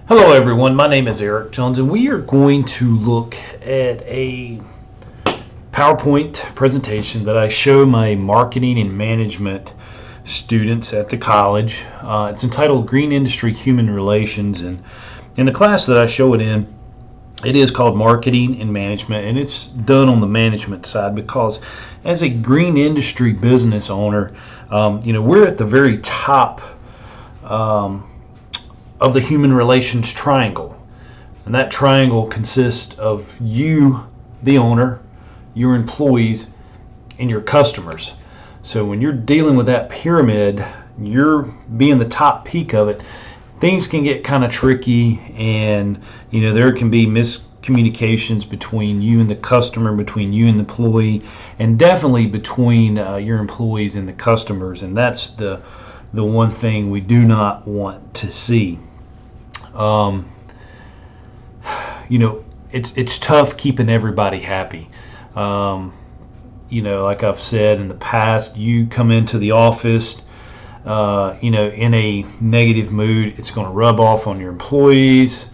Hello everyone, my name is Eric Jones and we are going to look at a PowerPoint presentation that I show my marketing and management students at the college. It's entitled Green Industry Human Relations, and in the class that I show it in, it is called Marketing and Management, and it's done on the management side because as a green industry business owner, we're at the very top of the human relations triangle. And that triangle consists of you, the owner, your employees, and your customers. So when you're dealing with that pyramid, you're being the top peak of it, things can get kind of tricky, and there can be miscommunications between you and the customer, between you and the employee, and definitely between your employees and the customers. And that's the one thing we do not want to see. It's tough keeping everybody happy. Like I've said in the past, you come into the office, in a negative mood, it's going to rub off on your employees.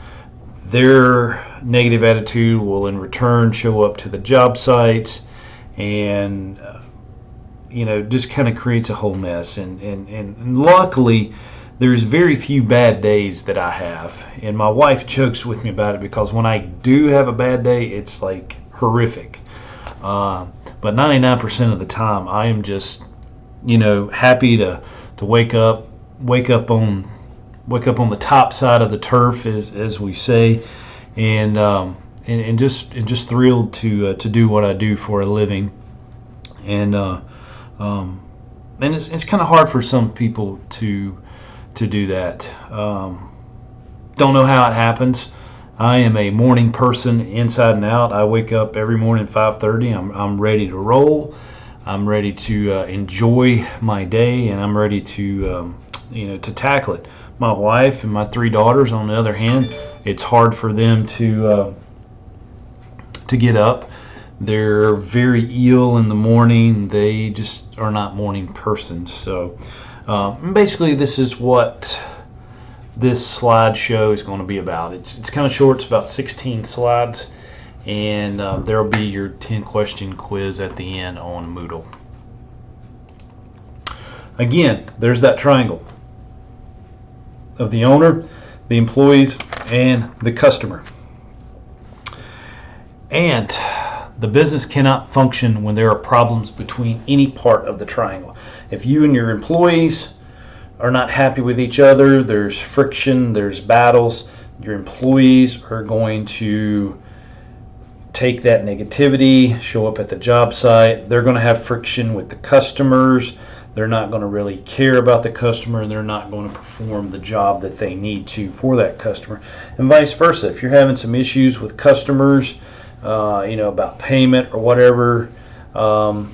Their negative attitude will in return show up to the job sites, and just kind of creates a whole mess. And luckily, there's very few bad days that I have, and my wife jokes with me about it because when I do have a bad day, it's like horrific. But 99% of the time, I am just happy to wake up on the top side of the turf, as we say, and just thrilled to do what I do for a living. And it's kind of hard for some people to do that. Don't know how it happens. I am a morning person inside and out. I wake up every morning at 5:30. I'm ready to roll. I'm ready to enjoy my day, and I'm ready to to tackle it. My wife and my 3 daughters, on the other hand, it's hard for them to get up. They're very ill in the morning. They just are not morning persons. So basically, this is what this slideshow is going to be about. It's kind of short. It's about 16 slides, and there will be your 10-question quiz at the end on Moodle. Again, there's that triangle of the owner, the employees, and the customer. And the business cannot function when there are problems between any part of the triangle. If you and your employees are not happy with each other, there's friction, there's battles, your employees are going to take that negativity, show up at the job site. They're going to have friction with the customers. They're not going to really care about the customer, and they're not going to perform the job that they need to for that customer. And vice versa. If you're having some issues with customers, about payment or whatever, and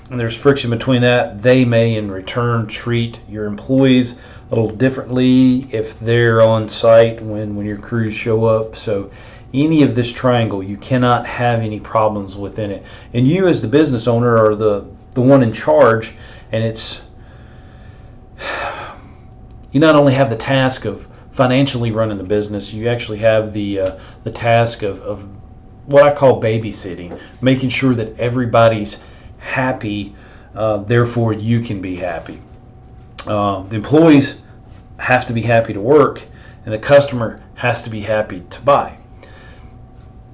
there's friction between that, they may in return treat your employees a little differently if they're on site when your crews show up. So any of this triangle, you cannot have any problems within it. And you as the business owner are the one in charge, and it's you not only have the task of financially running the business, you actually have the task of what I call babysitting, making sure that everybody's happy, therefore you can be happy. The employees have to be happy to work, and the customer has to be happy to buy.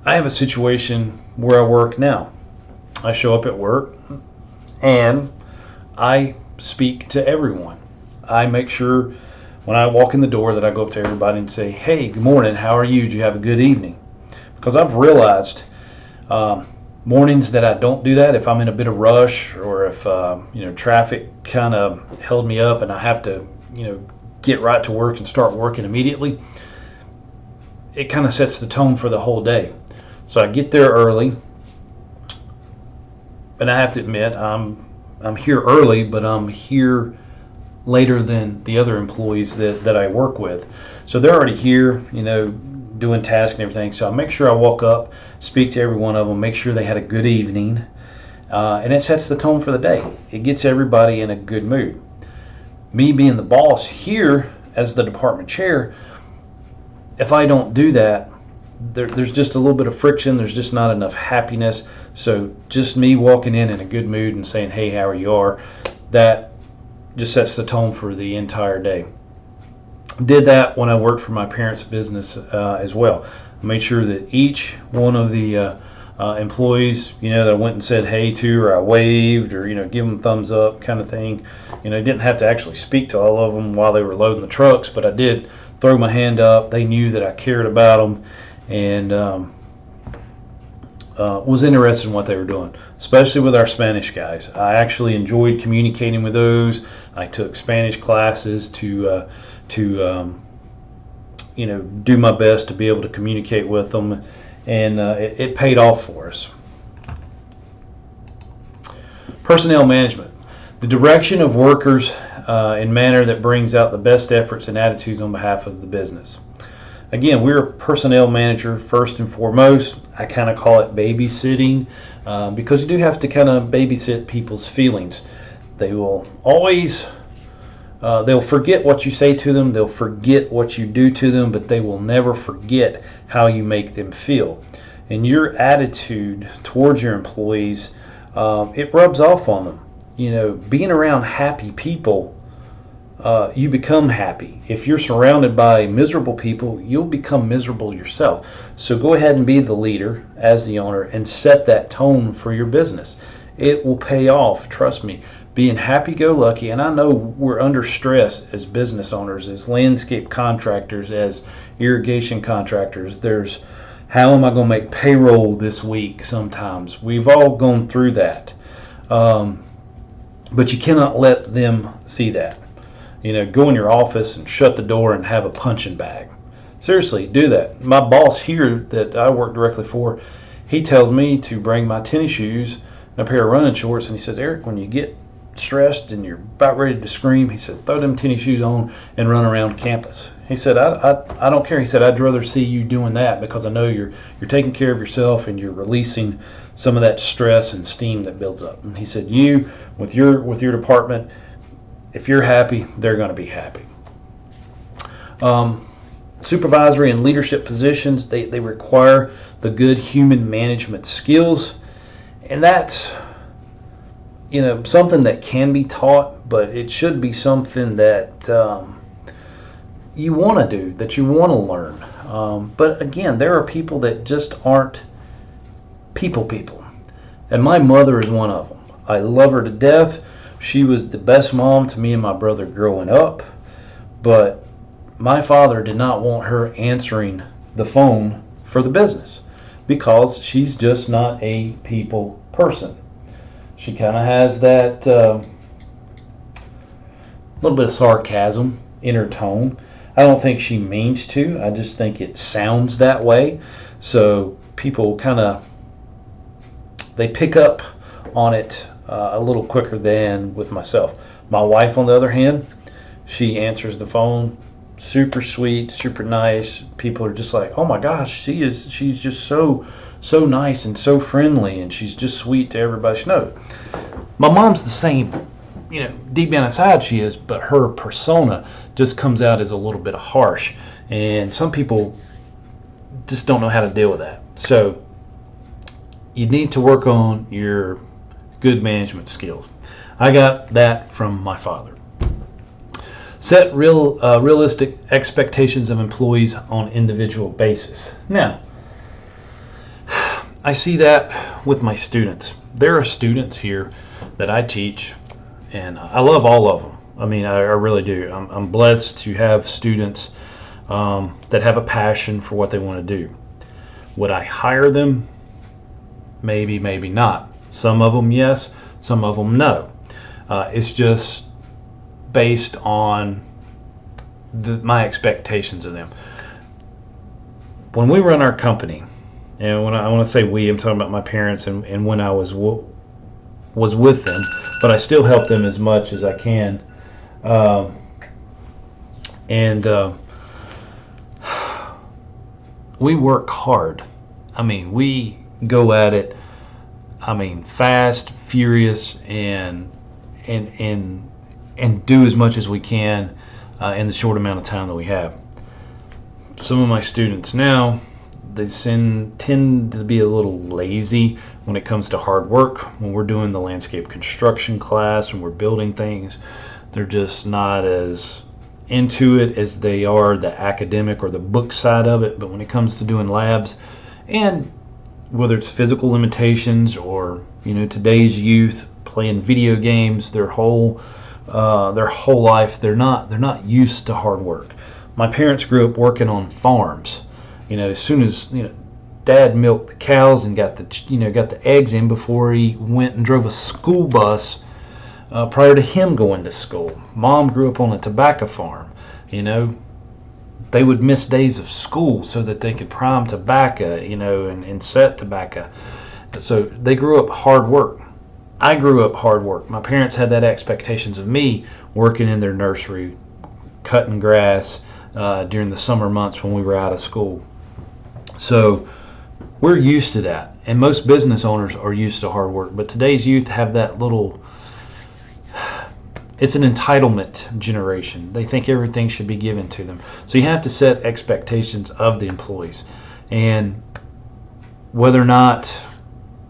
I have a situation where I work now. I show up at work and I speak to everyone. I make sure when I walk in the door that I go up to everybody and say, "Hey, good morning, how are you? Did you have a good evening?" Because I've realized mornings that I don't do that, if I'm in a bit of rush, or if traffic kind of held me up and I have to get right to work and start working immediately, it kind of sets the tone for the whole day. So I get there early, and I have to admit I'm here early, but I'm here later than the other employees that I work with. So they're already here, doing tasks and everything. So I make sure I walk up, speak to every one of them, make sure they had a good evening, and it sets the tone for the day. It gets everybody in a good mood. Me being the boss here as the department chair, if I don't do that, there's just a little bit of friction. There's just not enough happiness. So just me walking in a good mood and saying, hey, how are you are, that just sets the tone for the entire day. Did that when I worked for my parents' business as well. I made sure that each one of the employees, that I went and said hey to, or I waved, or give them thumbs up kind of thing. I didn't have to actually speak to all of them while they were loading the trucks, but I did throw my hand up. They knew that I cared about them and was interested in what they were doing, especially with our Spanish guys. I actually enjoyed communicating with those. I took Spanish classes to do my best to be able to communicate with them, and it paid off for us. Personnel management, the direction of workers in manner that brings out the best efforts and attitudes on behalf of the business. Again, we're a personnel manager first and foremost. I kind of call it babysitting because you do have to kind of babysit people's feelings. They will always they'll forget what you say to them, they'll forget what you do to them, but they will never forget how you make them feel. And your attitude towards your employees, it rubs off on them. Being around happy people, you become happy. If you're surrounded by miserable people, you'll become miserable yourself. So go ahead and be the leader as the owner and set that tone for your business. It will pay off, trust me. Being happy-go-lucky, and I know we're under stress as business owners, as landscape contractors, as irrigation contractors. There's, how am I going to make payroll this week sometimes? We've all gone through that. But you cannot let them see that. Go in your office and shut the door and have a punching bag. Seriously, do that. My boss here that I work directly for, he tells me to bring my tennis shoes and a pair of running shorts, and he says, Eric, when you get stressed and you're about ready to scream, he said, throw them tennis shoes on and run around campus. He said, I don't care. He said, I'd rather see you doing that because I know you're taking care of yourself and you're releasing some of that stress and steam that builds up. And he said, you with your department, if you're happy, they're going to be happy. Supervisory and leadership positions, they require the good human management skills, and that's something that can be taught, but it should be something that you want to do, that you want to learn. But again, there are people that just aren't people. And my mother is one of them. I love her to death. She was the best mom to me and my brother growing up. But my father did not want her answering the phone for the business because she's just not a people person. She kind of has that little bit of sarcasm in her tone. I don't think she means to. I just think it sounds that way. So people they pick up on it a little quicker than with myself. My wife, on the other hand, she answers the phone, super sweet, super nice. People are just like, oh my gosh, she's just so nice and so friendly, and she's just sweet to everybody. No, my mom's the same. Deep down inside she is, but her persona just comes out as a little bit harsh, and some people just don't know how to deal with that. So you need to work on your good management skills. I got that from my father. Set realistic expectations of employees on individual basis. Now, I see that with my students. There are students here that I teach, and I love all of them. I mean, I really do. I'm blessed to have students that have a passion for what they want to do. Would I hire them? Maybe, maybe not. Some of them, yes. Some of them, no. It's just based on my expectations of them. When we run our company, and when I want to say we, I'm talking about my parents and when I was with them, but I still help them as much as I can. We work hard. I mean, we go at it. I mean, fast, furious, and do as much as we can in the short amount of time that we have. some of my students now, they tend to be a little lazy when it comes to hard work. When we're doing the landscape construction class and we're building things, they're just not as into it as they are the academic or the book side of it. But when it comes to doing labs, and whether it's physical limitations or today's youth playing video games their whole life, they're not used to hard work. My parents grew up working on farms. As soon as Dad milked the cows and got the eggs in before he went and drove a school bus prior to him going to school. Mom grew up on a tobacco farm. They would miss days of school so that they could prime tobacco, and set tobacco. So they grew up hard work. I grew up hard work. My parents had that expectations of me working in their nursery, cutting grass during the summer months when we were out of school. So we're used to that, and most business owners are used to hard work. But today's youth have that it's an entitlement generation. They think everything should be given to them. So you have to set expectations of the employees, and whether or not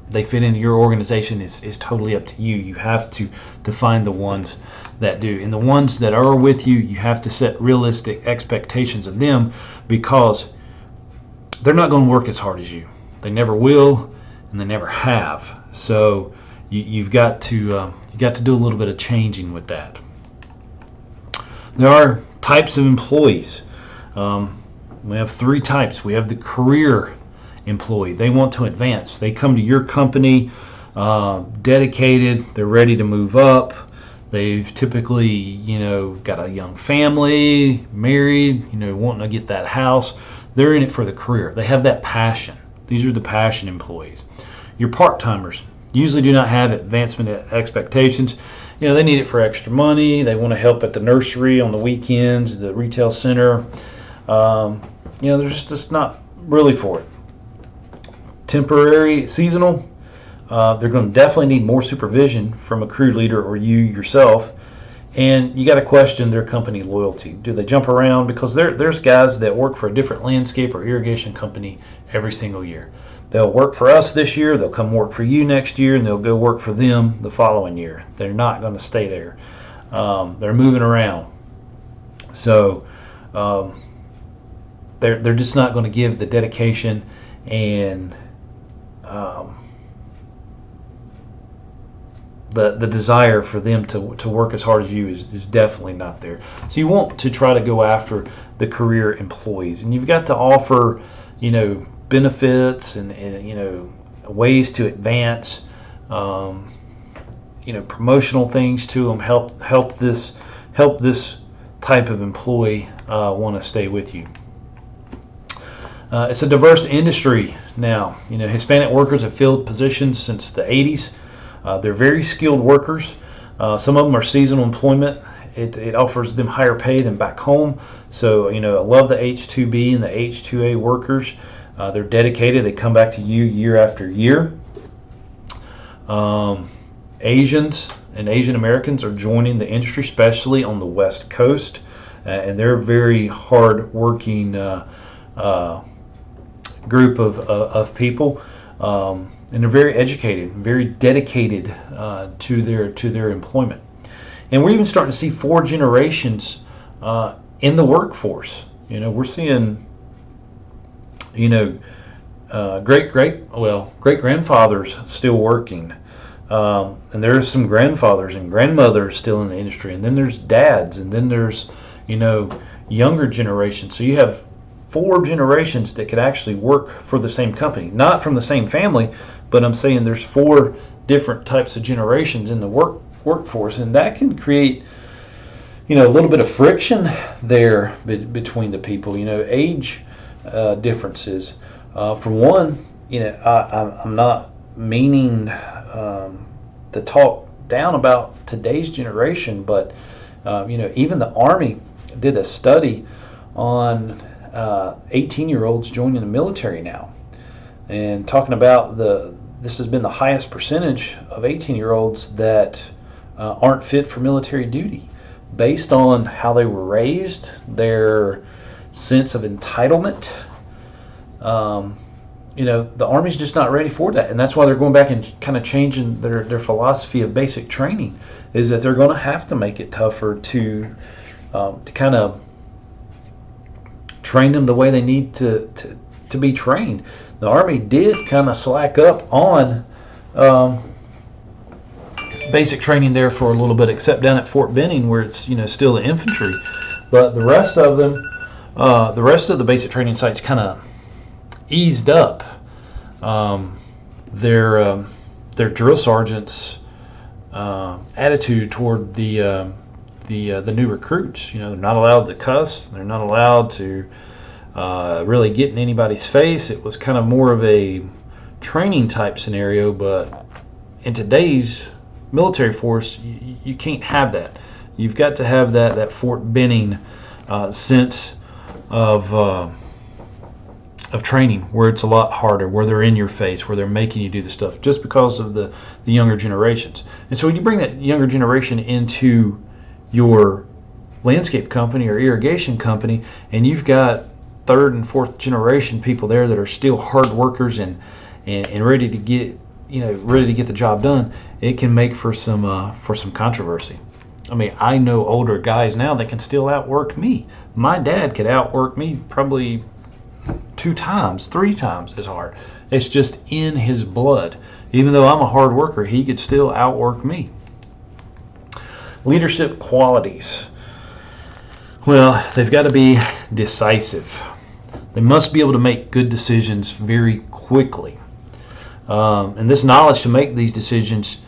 they fit into your organization is totally up to you. You have to find the ones that do, and the ones that are with you, you have to set realistic expectations of them, because they're not going to work as hard as you. They never will, and they never have. So you've got to do a little bit of changing with that. There are types of employees. We have three types. We have the career employee. They want to advance. They come to your company dedicated. They're ready to move up. They've typically got a young family, married, wanting to get that house. They're in it for the career. They have that passion. These are the passion employees. Your part-timers usually do not have advancement expectations. They need it for extra money. They want to help at the nursery on the weekends, the retail center. They're just not really for it. Temporary, seasonal, they're going to definitely need more supervision from a crew leader or you yourself. And you got to question their company loyalty. Do they jump around? Because there's guys that work for a different landscape or irrigation company every single year. They'll work for us this year, they'll come work for you next year, and they'll go work for them the following year. They're not going to stay there. They're moving around. So they're just not going to give the dedication and the desire for them to work as hard as you is definitely not there. So you want to try to go after the career employees, and you've got to offer benefits and ways to advance, promotional things to them. Help this type of employee want to stay with you. It's a diverse industry now. Hispanic workers have filled positions since the 80s. They're very skilled workers. Some of them are seasonal employment. It offers them higher pay than back home. So, I love the H-2B and the H-2A workers. They're dedicated. They come back to you year after year. Asians and Asian Americans are joining the industry, especially on the West Coast. And they're a very hard-working group of people. And they're very educated, very dedicated to their employment. And we're even starting to see 4 generations in the workforce. We're seeing, great grandfathers still working, and there's some grandfathers and grandmothers still in the industry, and then there's dads, and then there's younger generations. So you have 4 generations that could actually work for the same company, not from the same family, but I'm saying there's 4 different types of generations in the workforce, and that can create a little bit of friction there between the people. Age differences. For one, I'm not meaning to talk down about today's generation, but even the Army did a study on 18-year-olds joining the military now, and talking about this has been the highest percentage of 18-year-olds that aren't fit for military duty, based on how they were raised, their sense of entitlement. The Army's just not ready for that, and that's why they're going back and kind of changing their philosophy of basic training, is that they're going to have to make it tougher to kind of train them the way they need to be trained. The Army did kind of slack up on basic training there for a little bit, except down at Fort Benning where it's still the infantry, but the rest of them, the rest of the basic training sites kind of eased up their drill sergeants' attitude toward the new recruits. They're not allowed to cuss. They're not allowed to really get in anybody's face. It was kind of more of a training type scenario, but in today's military force, you can't have that. You've got to have that Fort Benning sense of training, where it's a lot harder, where they're in your face, where they're making you do the stuff, just because of the younger generations. And so when you bring that younger generation into your landscape company or irrigation company, and you've got third and fourth generation people there that are still hard workers and ready to get the job done, it can make for some controversy. I mean, I know older guys now that can still outwork me. My dad could outwork me probably 2 times, 3 times as hard. It's just in his blood. Even though I'm a hard worker, he could still outwork me. Leadership qualities. Well, they've got to be decisive. They must be able to make good decisions very quickly. And this knowledge to make these decisions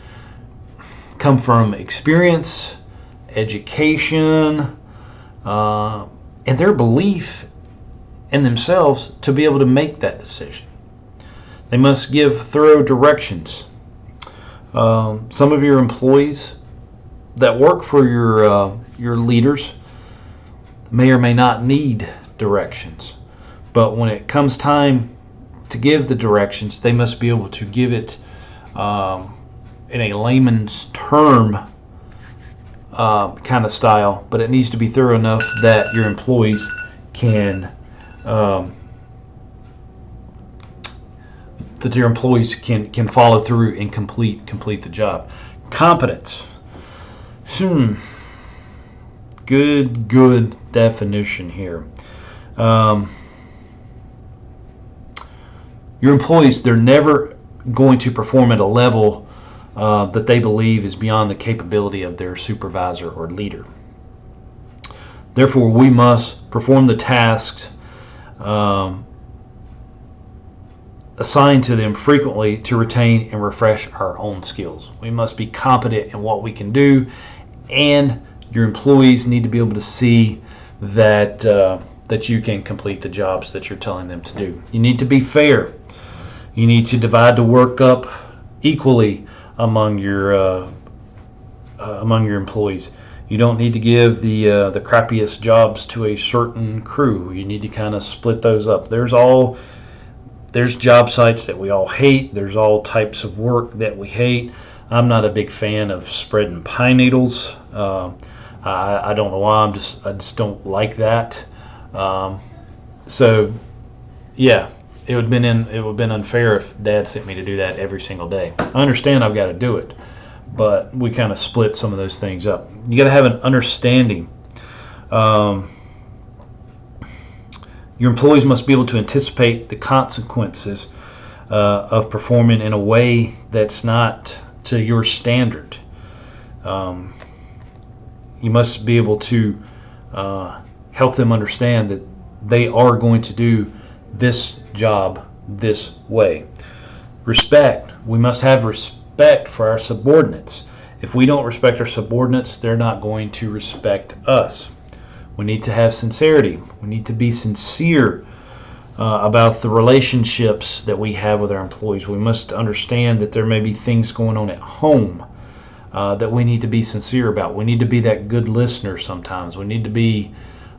come from experience, education, and their belief in themselves to be able to make that decision. They must give thorough directions. Some of your employees that work for your leaders may or may not need directions, but when it comes time to give the directions, they must be able to give it in a layman's term kind of style, but it needs to be thorough enough that your employees can follow through and complete the job. Competence. Good definition here. Your employees, they're never going to perform at a level that they believe is beyond the capability of their supervisor or leader. Therefore, we must perform the tasks assigned to them frequently to retain and refresh our own skills. We must be competent in what we can do, and your employees need to be able to see that that you can complete the jobs that you're telling them to do. You need to be fair. You need to divide the work up equally among your employees. You don't need to give the crappiest jobs to a certain crew. You need to kind of split those up. There's job sites that we all hate. There's all types of work that we hate. I'm not a big fan of spreading pine needles. I don't know why. I just don't like that. So yeah, it would have been unfair if Dad sent me to do that every single day. I understand I've got to do it, but we kind of split some of those things up. You got to have an understanding. Your employees must be able to anticipate the consequences of performing in a way that's not to your standard. You must be able to help them understand that they are going to do this job this way. Respect. We must have respect for our subordinates. If we don't respect our subordinates, they're not going to respect us. We need to have sincerity. We need to be sincere about the relationships that we have with our employees. We must understand that there may be things going on at home that we need to be sincere about. We need to be that good listener sometimes. We need to be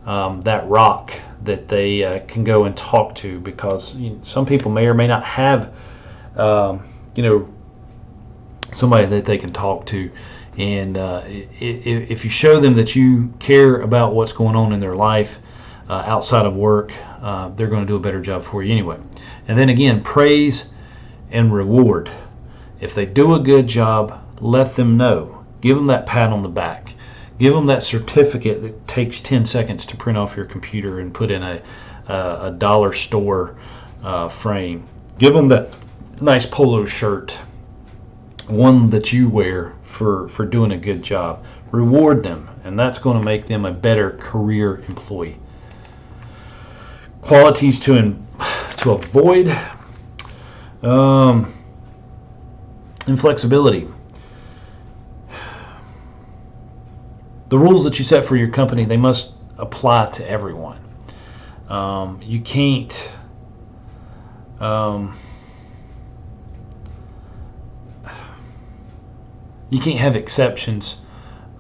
that rock that they can go and talk to, because some people may or may not have somebody that they can talk to. And if you show them that you care about what's going on in their life, outside of work, they're going to do a better job for you anyway. And then again, praise and reward. If they do a good job, let them know. Give them that pat on the back. Give them that certificate that takes 10 seconds to print off your computer and put in a dollar store frame. Give them that nice polo shirt, one that you wear for doing a good job. Reward them, and that's going to make them a better career employee. Qualities to avoid: inflexibility. The rules that you set for your company, they must apply to everyone. You can't have exceptions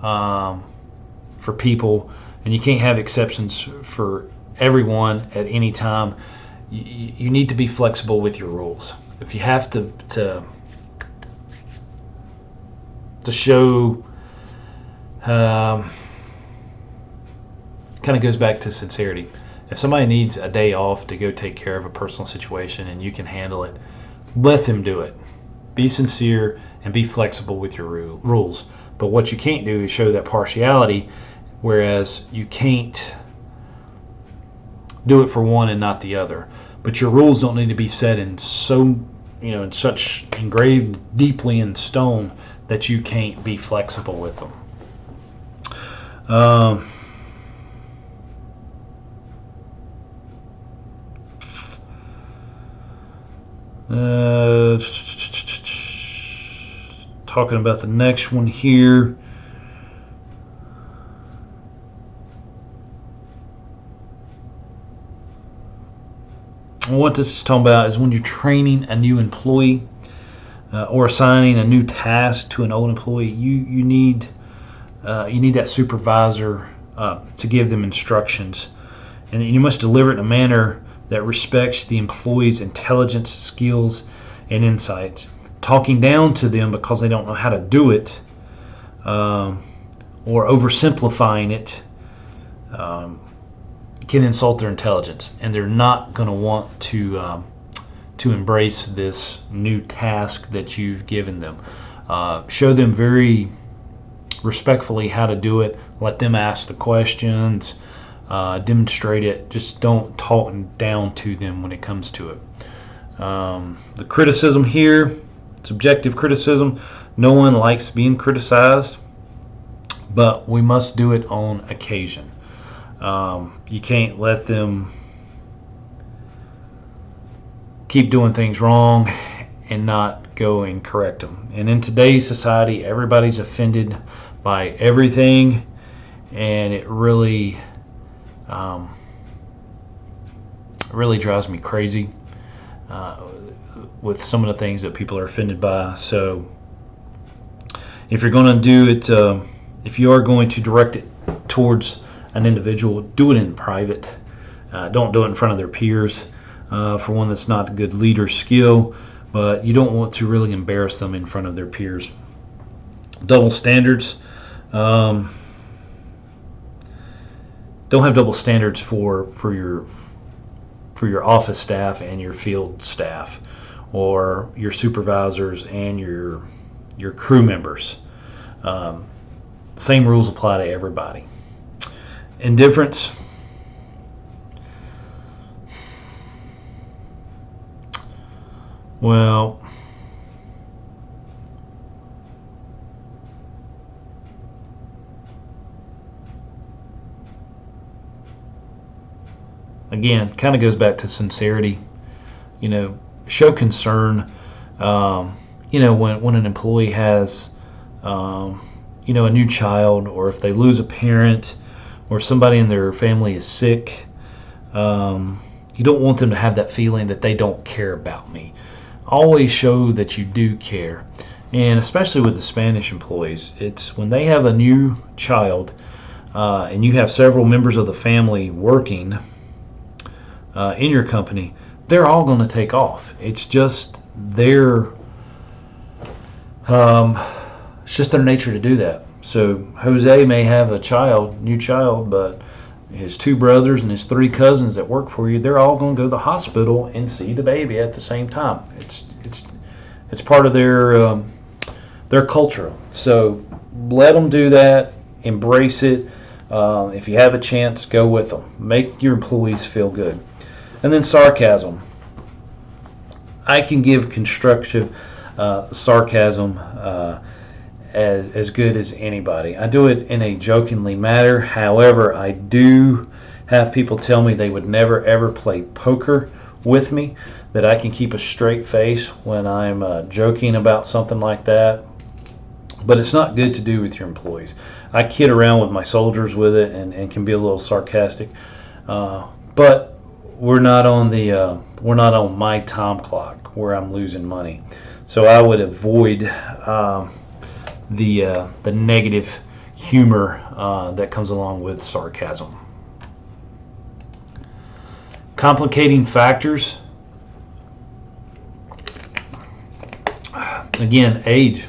for people, and you can't have exceptions for everyone at any time. You need to be flexible with your rules. If you have to show, kind of goes back to sincerity. If somebody needs a day off to go take care of a personal situation and you can handle it, let them do it. Be sincere and be flexible with your rules. But what you can't do is show that partiality, whereas you can't do it for one and not the other. But your rules don't need to be set in in such engraved deeply in stone that you can't be flexible with them. Talking about the next one here. What this is talking about is when you're training a new employee or assigning a new task to an old employee, you need that supervisor to give them instructions, and you must deliver it in a manner that respects the employee's intelligence, skills, and insights. Talking down to them because they don't know how to do it, or oversimplifying it, can insult their intelligence, and they're not going to want to embrace this new task that you've given them. Show them very respectfully how to do it. Let them ask the questions. Demonstrate it. Just don't talk down to them when it comes to it. The criticism here, subjective criticism. No one likes being criticized, but we must do it on occasion. You can't let them keep doing things wrong and not go and correct them. And in today's society, everybody's offended by everything, and it really drives me crazy with some of the things that people are offended by. So if you're going to do it, if you are going to direct it towards an individual, do it in private. Don't do it in front of their peers. For one, that's not a good leader skill, but you don't want to really embarrass them in front of their peers. Double standards. Don't have double standards for your office staff and your field staff, or your supervisors and your crew members. Same rules apply to everybody. Indifference. Well, again, kind of goes back to sincerity. Show concern. When an employee has a new child, or if they lose a parent, or somebody in their family is sick, you don't want them to have that feeling that they don't care about me. Always show that you do care. And especially with the Spanish employees, it's when they have a new child and you have several members of the family working in your company, they're all going to take off. It's just their nature to do that. So Jose may have a new child, but his 2 brothers and his 3 cousins that work for you, they're all going to go to the hospital and see the baby at the same time. It's part of their culture. So let them do that. Embrace it. If you have a chance, go with them. Make your employees feel good. And then sarcasm. I can give constructive sarcasm as good as anybody. I do it in a jokingly manner. However, I do have people tell me they would never ever play poker with me, that I can keep a straight face when I'm joking about something like that. But it's not good to do with your employees. I kid around with my soldiers with it and can be a little sarcastic. But we're not on my time clock where I'm losing money. So I would avoid the negative humor that comes along with sarcasm. Complicating factors. Again, age.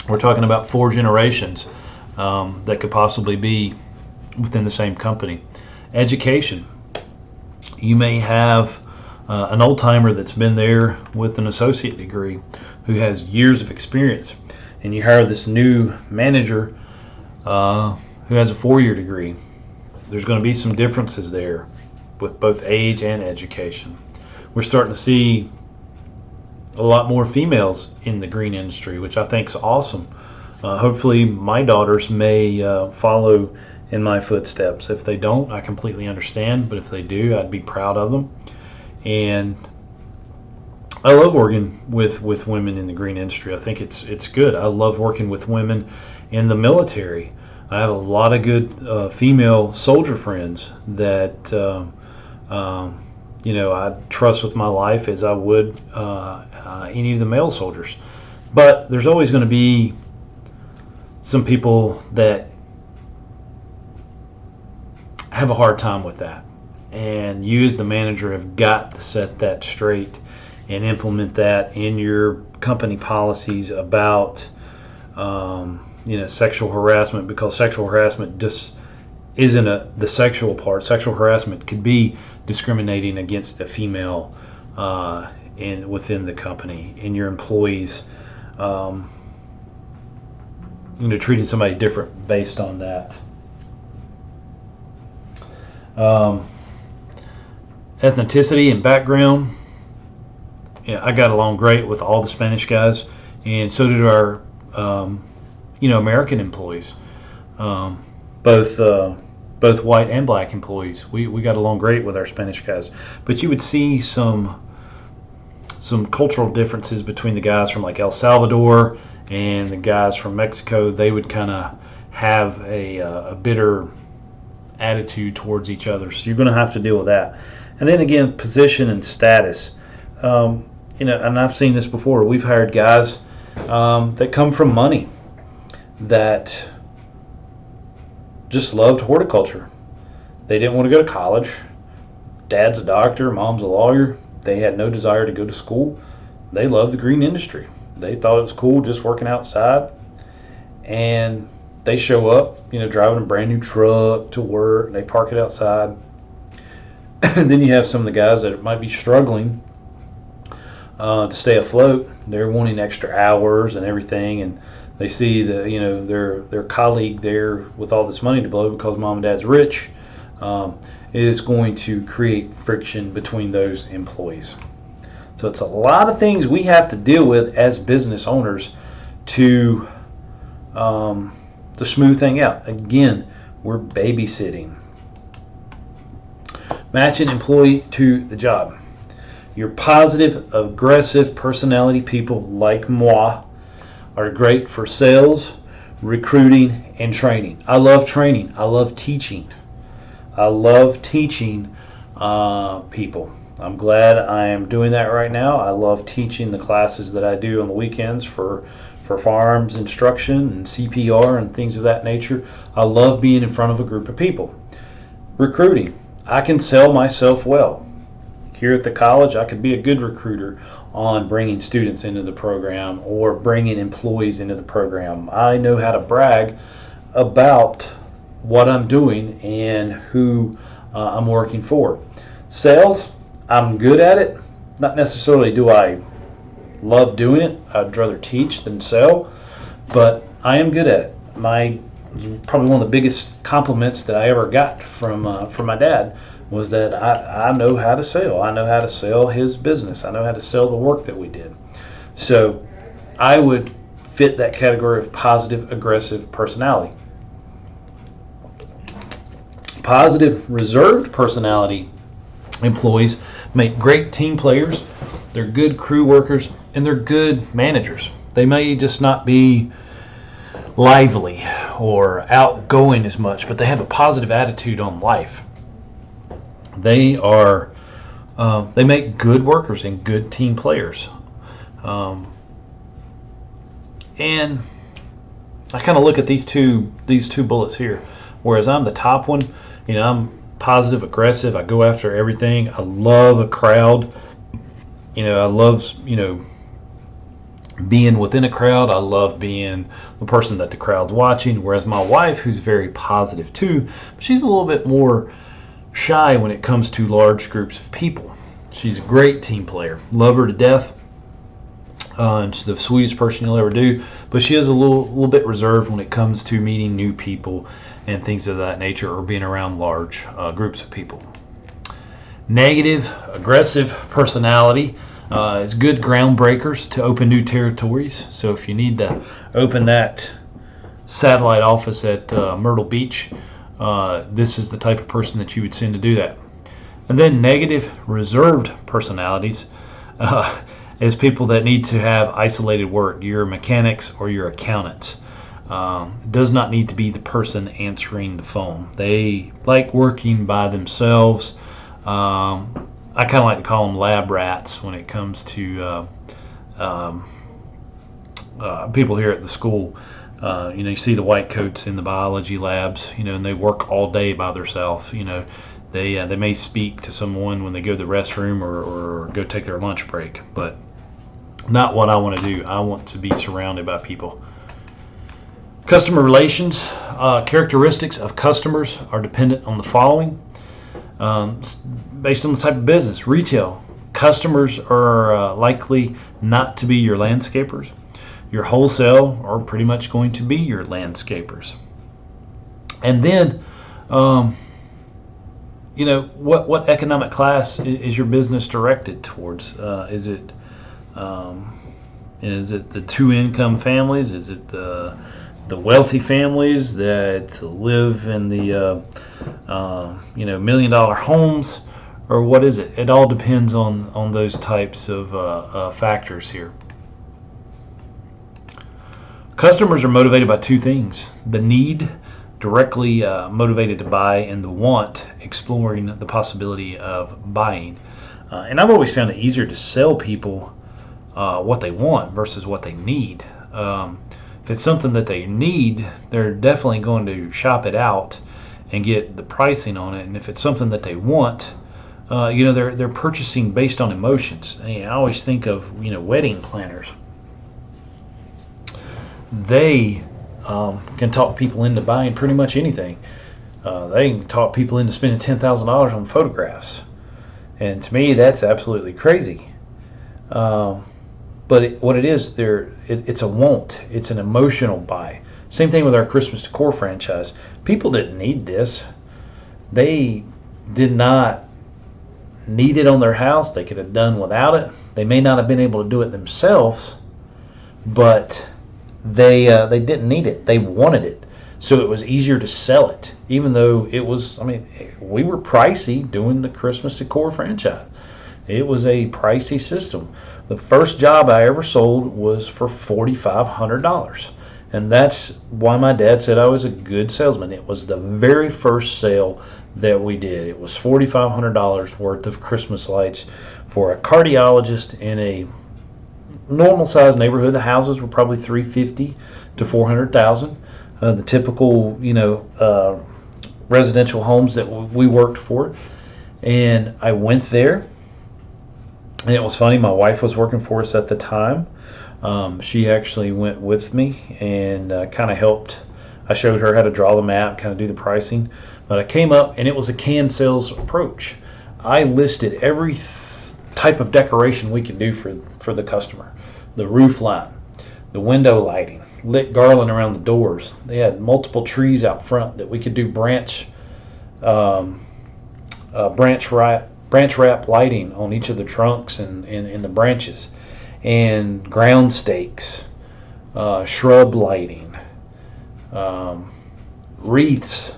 We're talking about 4 generations that could possibly be within the same company. Education. You may have an old timer that's been there with an associate degree who has years of experience, and you hire this new manager who has a 4-year degree. There's going to be some differences there with both age and education. We're starting to see a lot more females in the green industry, which I think is awesome. Hopefully my daughters may follow in my footsteps. If they don't, I completely understand, but if they do, I'd be proud of them. And I love working with women in the green industry. I think it's good. I love working with women in the military. I have a lot of good female soldier friends that I trust with my life as I would any of the male soldiers. But there's always going to be some people that have a hard time with that. And you as the manager have got to set that straight and implement that in your company policies about sexual harassment, because sexual harassment just isn't the sexual part. Sexual harassment could be discriminating against a female within the company, and your employees treating somebody different based on that. Ethnicity and background. I got along great with all the Spanish guys, and so did our American employees, both white and black employees. We got along great with our Spanish guys, but you would see some cultural differences between the guys from like El Salvador and the guys from Mexico. They would kind of have a bitter attitude towards each other, so you're going to have to deal with that. And then again, position and status. And I've seen this before. We've hired guys that come from money that just loved horticulture. They didn't want to go to college. Dad's a doctor, mom's a lawyer. They had no desire to go to school. They loved the green industry. They thought it was cool just working outside. And they show up, driving a brand new truck to work. They park it outside. And then you have some of the guys that might be struggling to stay afloat. They're wanting extra hours and everything, and they see their colleague there with all this money to blow because mom and dad's rich, is going to create friction between those employees. So it's a lot of things we have to deal with as business owners to smooth thing out. Again, we're babysitting. Match an employee to the job. Your positive, aggressive personality people like moi are great for sales, recruiting, and training. I love training. I love teaching. I love teaching people. I'm glad I am doing that right now. I love teaching the classes that I do on the weekends for firearms instruction and CPR and things of that nature. I love being in front of a group of people. Recruiting. I can sell myself well. Here at the college, I could be a good recruiter on bringing students into the program or bringing employees into the program. I know how to brag about what I'm doing and who I'm working for. Sales, I'm good at it. Not necessarily do I love doing it. I'd rather teach than sell, but I am good at it. Probably one of the biggest compliments that I ever got from my dad was that I know how to sell. I know how to sell his business. I know how to sell the work that we did. So I would fit that category of positive aggressive personality. Positive reserved personality employees make great team players. They're good crew workers and they're good managers. They may just not be lively or outgoing as much, but they have a positive attitude on life. They make good workers and good team players. And I kind of look at these two bullets here. Whereas I'm the top one, I'm positive, aggressive. I go after everything. I love a crowd. I love being within a crowd. I love being the person that the crowd's watching. Whereas my wife, who's very positive too, she's a little bit more shy when it comes to large groups of people. She's a great team player. Love her to death. She's the sweetest person you'll ever do, but she is a little bit reserved when it comes to meeting new people and things of that nature, or being around large groups of people. Negative, aggressive personality is good groundbreakers to open new territories. So if you need to open that satellite office at Myrtle Beach, this is the type of person that you would send to do that. And then negative, reserved personalities is people that need to have isolated work. Your mechanics or your accountants. Does not need to be the person answering the phone. They like working by themselves. I kind of like to call them lab rats when it comes to people here at the school. You see the white coats in the biology labs, and they work all day by themselves. They may speak to someone when they go to the restroom or go take their lunch break, but not what I want to do. I want to be surrounded by people. Customer relations, characteristics of customers are dependent on the following. Based on the type of business. Retail, customers are likely not to be your landscapers. Your wholesale are pretty much going to be your landscapers. And then, what economic class is your business directed towards? Is it the two-income families? Is it the wealthy families that live in the $1 million homes, or what is it? It all depends on those types of factors here. Customers are motivated by two things: the need, directly motivated to buy, and the want, exploring the possibility of buying. And I've always found it easier to sell people what they want versus what they need. If it's something that they need, they're definitely going to shop it out and get the pricing on it. And if it's something that they want, they're purchasing based on emotions. And I always think of wedding planners. They can talk people into buying pretty much anything. They can talk people into spending $10,000 on photographs, and to me, that's absolutely crazy. But what it is, it's a want. It's an emotional buy. Same thing with our Christmas Decor franchise. People didn't need this. They did not need it on their house. They could have done without it. They may not have been able to do it themselves, but they didn't need it. They wanted it. So it was easier to sell it, even though it was, we were pricey doing the Christmas Decor franchise. It was a pricey system. The first job I ever sold was for $4,500. And that's why my dad said I was a good salesman. It was the very first sale that we did. It was $4,500 worth of Christmas lights for a cardiologist in a normal sized neighborhood. The houses were probably $350,000 to $400,000. The typical, residential homes that we worked for. And I went there. And it was funny, my wife was working for us at the time. She actually went with me and kind of helped I showed her how to draw the map, kind of do the pricing. But I came up, and it was a canned sales approach. I listed every type of decoration we can do for the customer. The roof line, the window lighting, lit garland around the doors. They had multiple trees out front that we could do branch wrap lighting on each of the trunks and in the branches, and ground stakes, shrub lighting, wreaths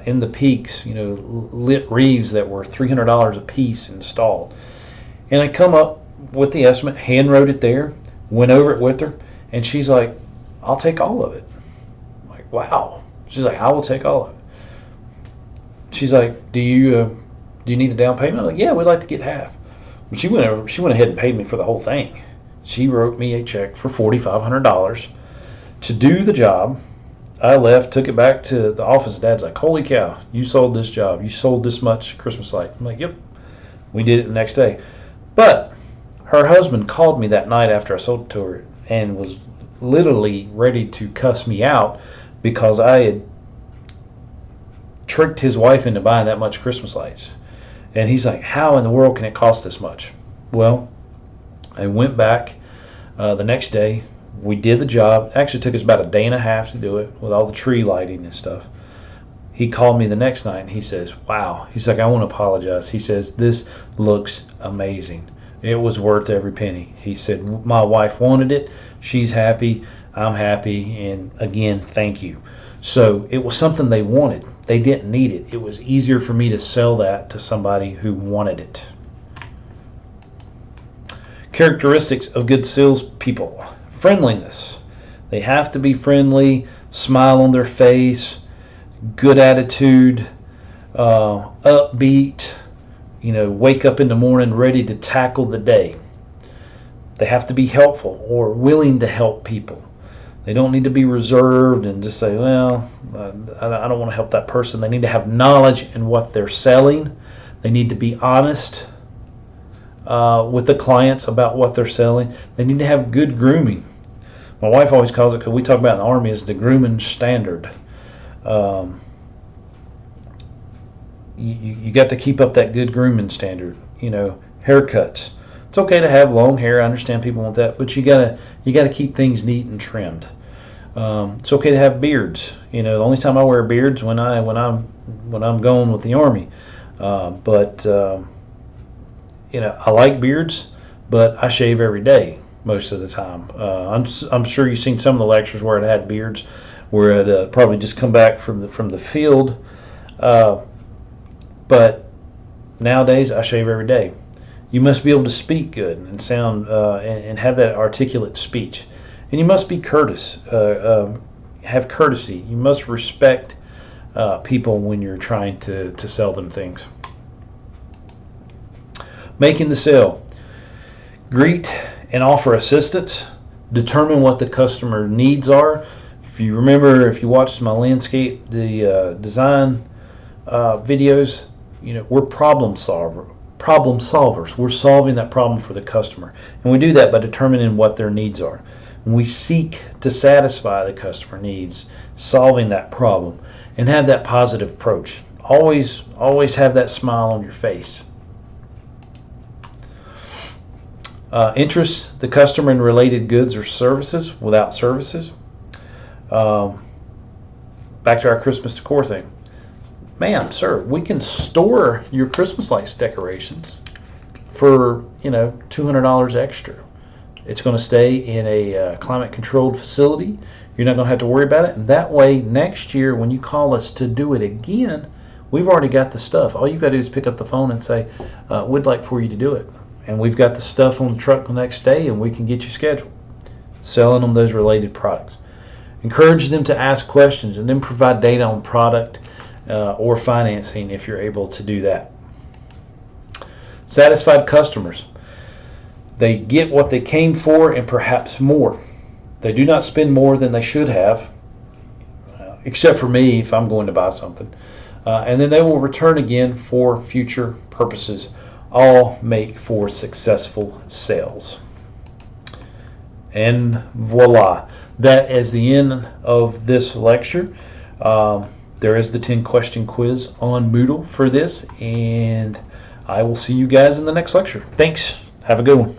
in the peaks, lit wreaths that were $300 a piece installed. And I come up with the estimate, hand wrote it there, went over it with her, and she's like, I'll take all of it. I'm like, wow. She's like, I will take all of it. She's like, do you need a down payment? I'm like, yeah, we'd like to get half. But she went ahead and paid me for the whole thing. She wrote me a check for $4,500 to do the job. I left, took it back to the office. Dad's like, holy cow, you sold this job. You sold this much Christmas light. I'm like, yep. We did it the next day. But her husband called me that night after I sold it to her and was literally ready to cuss me out because I had tricked his wife into buying that much Christmas lights. And he's like, how in the world can it cost this much? Well, I went back the next day. We did the job. It actually took us about a day and a half to do it with all the tree lighting and stuff. He called me the next night and he says, wow. He's like, I want to apologize. He says, this looks amazing. It was worth every penny. He said, my wife wanted it. She's happy. I'm happy. And again, thank you. So it was something they wanted. They didn't need it. It was easier for me to sell that to somebody who wanted it. Characteristics of good salespeople. Friendliness. They have to be friendly, smile on their face, good attitude, upbeat, wake up in the morning ready to tackle the day. They have to be helpful or willing to help people. They don't need to be reserved and just say, well, I don't want to help that person. They need to have knowledge in what they're selling. They need to be honest with the clients about what they're selling. They need to have good grooming. My wife always calls it, because we talk about in the Army, is the grooming standard. You got to keep up that good grooming standard. Haircuts. It's okay to have long hair. I understand people want that, but you gotta keep things neat and trimmed. It's okay to have beards. The only time I wear beards when I'm going with the Army. But I like beards, but I shave every day most of the time. I'm sure you've seen some of the lectures where it had beards, where it probably just come back from the field. But nowadays I shave every day. You must be able to speak good and sound and have that articulate speech. And you must be courteous, have courtesy. You must respect people when you're trying to sell them things. Making the sale. Greet and offer assistance. Determine what the customer needs are. If you remember, if you watched my landscape, the design videos, we're problem solvers. We're solving that problem for the customer. And we do that by determining what their needs are. And we seek to satisfy the customer needs, solving that problem, and have that positive approach. Always have that smile on your face. Interest the customer in related goods or services without services. Back to our Christmas decor thing. Ma'am, sir, we can store your Christmas lights decorations for $200 extra. It's going to stay in a climate-controlled facility. You're not going to have to worry about it. And that way, next year when you call us to do it again, we've already got the stuff. All you've got to do is pick up the phone and say, we'd like for you to do it. And we've got the stuff on the truck the next day, and we can get you scheduled. Selling them those related products. Encourage them to ask questions and then provide data on product or financing if you're able to do that. Satisfied customers. They get what they came for and perhaps more. They do not spend more than they should have, except for me if I'm going to buy something. And then they will return again for future purposes. All make for successful sales. And voila, that is the end of this lecture. There is the 10-question quiz on Moodle for this, and I will see you guys in the next lecture. Thanks. Have a good one.